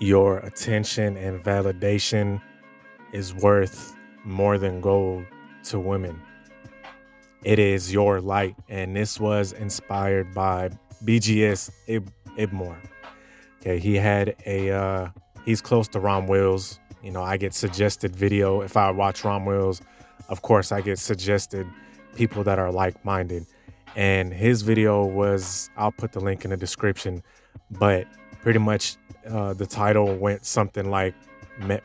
Your attention and validation is worth more than gold to women. It is your light. And this was inspired by BGS IBMOR. Okay, he's close to Ron Wills. I get suggested video. If I watch Ron Wills, of course, I get suggested people that are like-minded. And his video was, I'll put the link in the description, but pretty much the title went something like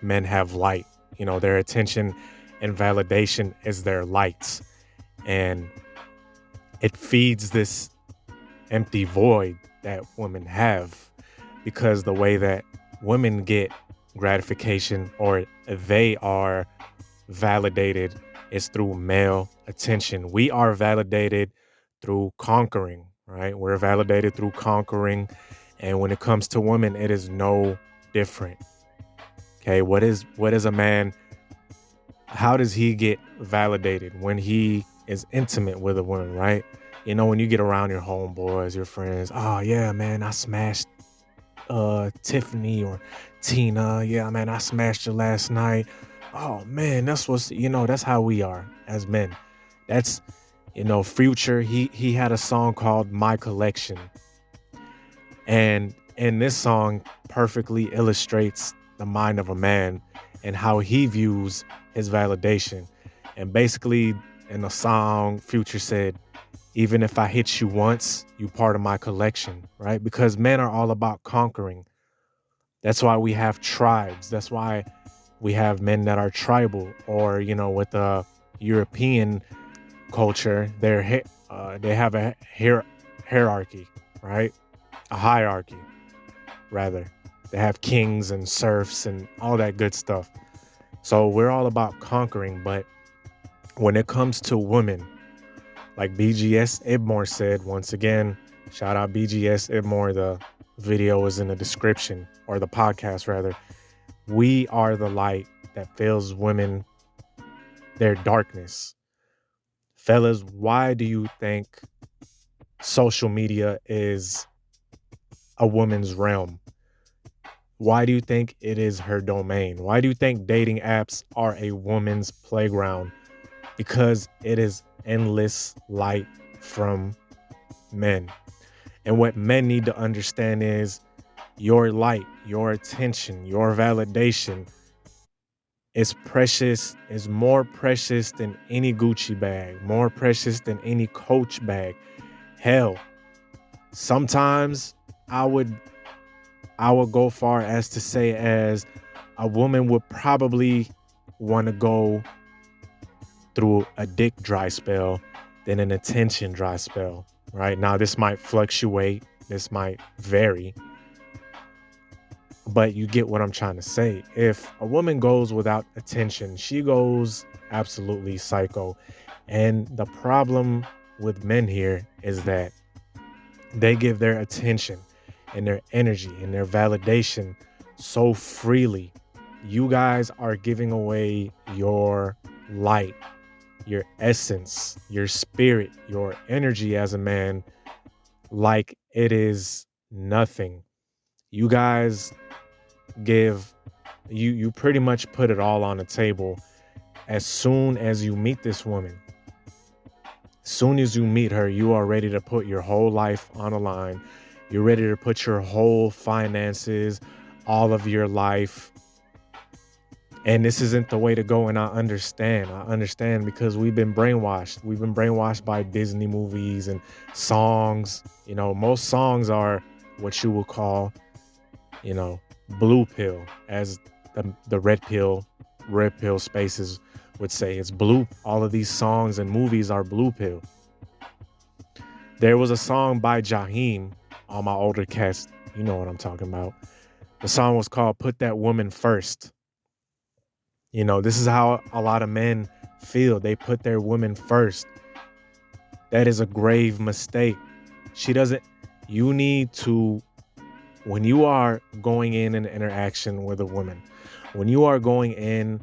men have light. Their attention and validation is their lights. And it feeds this empty void that women have, because the way that women get gratification or they are validated is through male attention. We are validated through conquering, right? We're validated through conquering. And when it comes to women, it is no different. Okay, what is a man? How does he get validated? When he is intimate with a woman, right? When you get around your homeboys, your friends, oh yeah, man, I smashed Tiffany or Tina. Yeah, man, I smashed her last night. Oh man, that's how we are as men. That's, Future, he had a song called My Collection. And this song perfectly illustrates the mind of a man and how he views his validation. And basically in the song, Future said, even if I hit you once, you part of my collection, right? Because men are all about conquering. That's why we have tribes. That's why we have men that are tribal, or, with the European culture, they have a hierarchy, right? A hierarchy, rather. They have kings and serfs and all that good stuff. So we're all about conquering. But when it comes to women, like BGS IBMOR said, once again, shout out BGS IBMOR. The video is in the description, or the podcast rather. We are the light that fills women their darkness. Fellas, why do you think social media is a woman's realm? Why do you think it is her domain? Why do you think dating apps are a woman's playground? Because it is endless light from men. And what men need to understand is your light, your attention, your validation is precious, is more precious than any Gucci bag, more precious than any Coach bag. Hell, sometimes I would go far as to say as a woman would probably want to go through a dick dry spell than an attention dry spell, right? Now, this might fluctuate. This might vary. But you get what I'm trying to say. If a woman goes without attention, she goes absolutely psycho. And the problem with men here is that they give their attention and their energy and their validation so freely. You guys are giving away your light, your essence, your spirit, your energy as a man like it is nothing. You guys you pretty much put it all on the table as soon as you meet this woman. As soon as you meet her, you are ready to put your whole life on the line. You're ready to put your whole finances, all of your life. And this isn't the way to go. And I understand because we've been brainwashed. We've been brainwashed by Disney movies and songs. Most songs are what you would call, blue pill, as the red pill spaces would say. It's blue. All of these songs and movies are blue pill. There was a song by Jaheim, all my older cats, you know what I'm talking about. The song was called Put That Woman First. This is how a lot of men feel. They put their women first. That is a grave mistake. You need to, when you are going in an interaction with a woman, when you are going in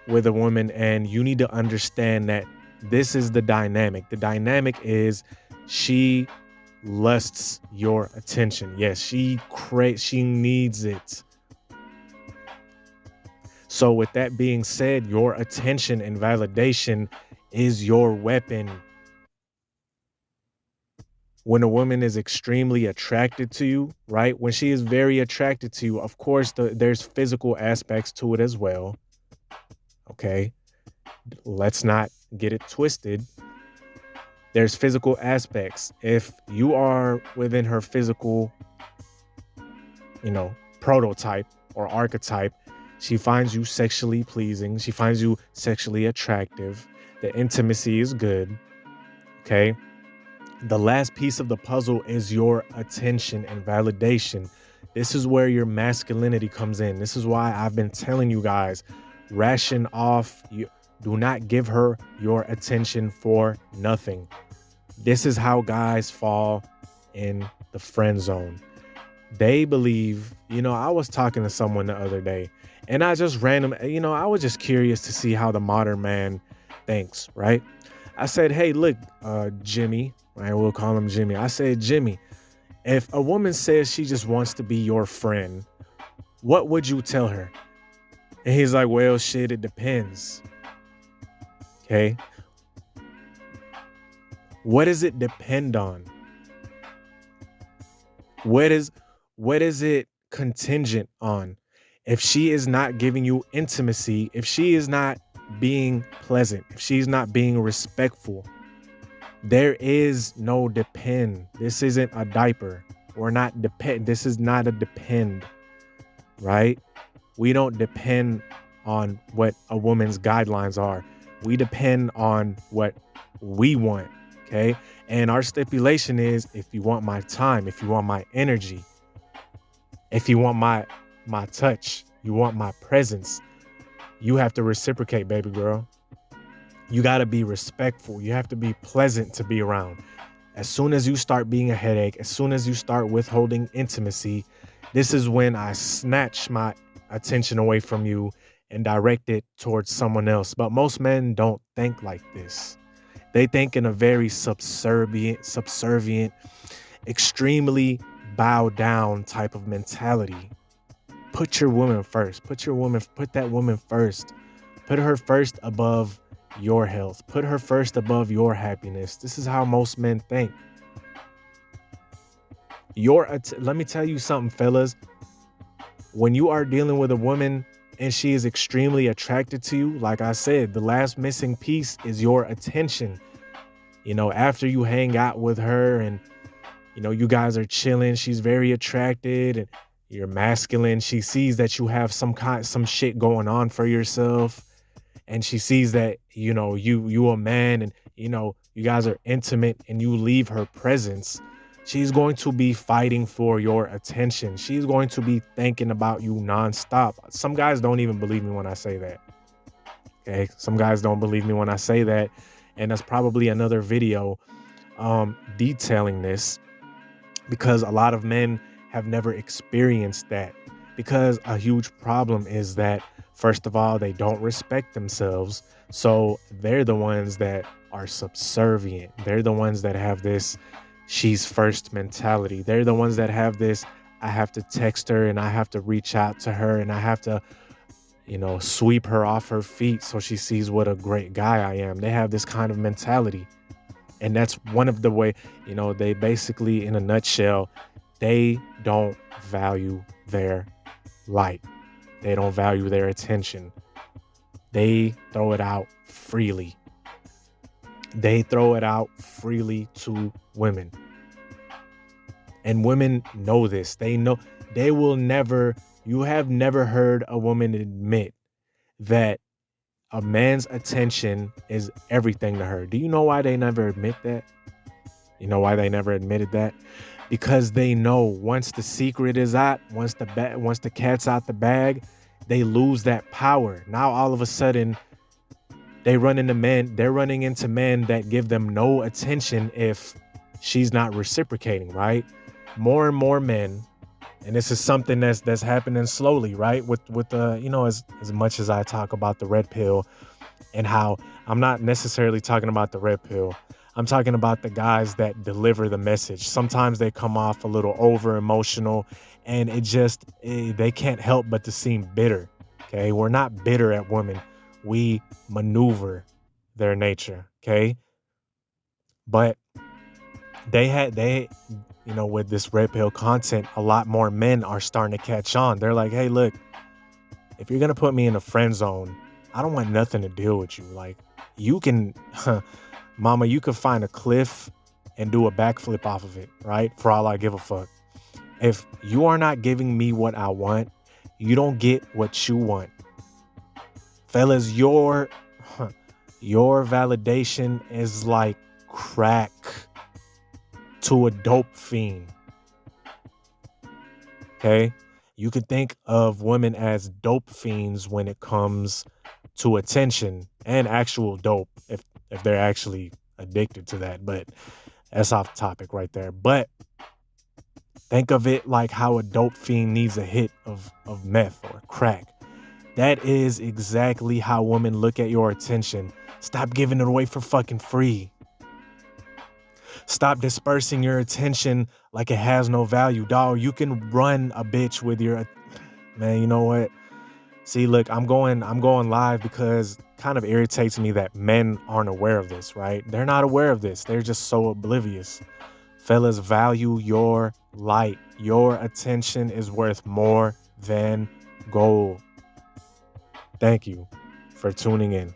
with a woman, and you need to understand that this is the dynamic. The dynamic is she lusts your attention. Yes, she needs it. So with that being said, your attention and validation is your weapon. When a woman is extremely attracted to you, right? When she is very attracted to you, of course, there's physical aspects to it as well. Okay. Let's not get it twisted. There's physical aspects. If you are within her physical, prototype or archetype, she finds you sexually pleasing. She finds you sexually attractive. The intimacy is good. Okay. The last piece of the puzzle is your attention and validation. This is where your masculinity comes in. This is why I've been telling you guys, ration off. You do not give her your attention for nothing. This is how guys fall in the friend zone. They believe, I was talking to someone the other day and I just I was just curious to see how the modern man thinks, right? I said, hey, look, Jimmy, right? We'll call him Jimmy. I said, Jimmy, if a woman says she just wants to be your friend, what would you tell her? And he's like, well, shit, it depends. Okay. What does it depend on? What is it contingent on? If she is not giving you intimacy, if she is not being pleasant, if she's not being respectful, there is no depend. This isn't a diaper. We're not depend. This is not a depend, right? We don't depend on what a woman's guidelines are. We depend on what we want, okay? And our stipulation is, if you want my time, if you want my energy, if you want my touch, you want my presence, you have to reciprocate, baby girl. You got to be respectful. You have to be pleasant to be around. As soon as you start being a headache, as soon as you start withholding intimacy, this is when I snatch my attention away from you and direct it towards someone else. But most men don't think like this. They think in a very subservient, extremely bow down type of mentality. Put your woman first. Put that woman first. Put her first above your health. Put her first above your happiness. This is how most men think. Let me tell you something, fellas. When you are dealing with a woman and she is extremely attracted to you, like I said, the last missing piece is your attention. After you hang out with her and, you guys are chilling, she's very attracted and you're masculine. She sees that you have some shit going on for yourself. And she sees that, you a man and, you guys are intimate and you leave her presence. She's going to be fighting for your attention. She's going to be thinking about you nonstop. Some guys don't even believe me when I say that. Okay. Some guys don't believe me when I say that. And that's probably another video detailing this, because a lot of men have never experienced that. Because a huge problem is that, first of all, they don't respect themselves. So they're the ones that are subservient. They're the ones that have this she's first mentality. They're the ones that have this, I have to text her and I have to reach out to her and I have to, sweep her off her feet so she sees what a great guy I am. They have this kind of mentality. And that's one of the way, they basically, in a nutshell, they don't value their light. They don't value their attention. They throw it out freely. They throw it out freely to women. And women know this. They know they will never, you have never heard a woman admit that a man's attention is everything to her. Do you know why they never admit that? You know why they never admitted that? Because they know once the secret is out, once the cat's out the bag, they lose that power. Now all of a sudden, they're running into men that give them no attention if she's not reciprocating, right? More and more men, and this is something that's happening slowly, right? With the, as much as I talk about the red pill and how I'm not necessarily talking about the red pill. I'm talking about the guys that deliver the message. Sometimes they come off a little over emotional, and they can't help but to seem bitter. Okay. We're not bitter at women. We maneuver their nature. Okay. But with this red pill content, a lot more men are starting to catch on. They're like, hey, look, if you're going to put me in a friend zone, I don't want nothing to deal with you. Like, you can, mama, you could find a cliff and do a backflip off of it, right? For all I give a fuck. If you are not giving me what I want, you don't get what you want. Fellas, your validation is like crack to a dope fiend. Okay? You could think of women as dope fiends when it comes to attention and actual dope, if they're actually addicted to that. But that's off topic right there. But think of it like how a dope fiend needs a hit of meth or crack. That is exactly how women look at your attention. Stop giving it away for fucking free. Stop dispersing your attention like it has no value, dog. You can run a bitch with your man. You know what? See, look, I'm going live because it kind of irritates me that men aren't aware of this, right? They're not aware of this. They're just so oblivious. Fellas, value your light. Your attention is worth more than gold. Thank you for tuning in.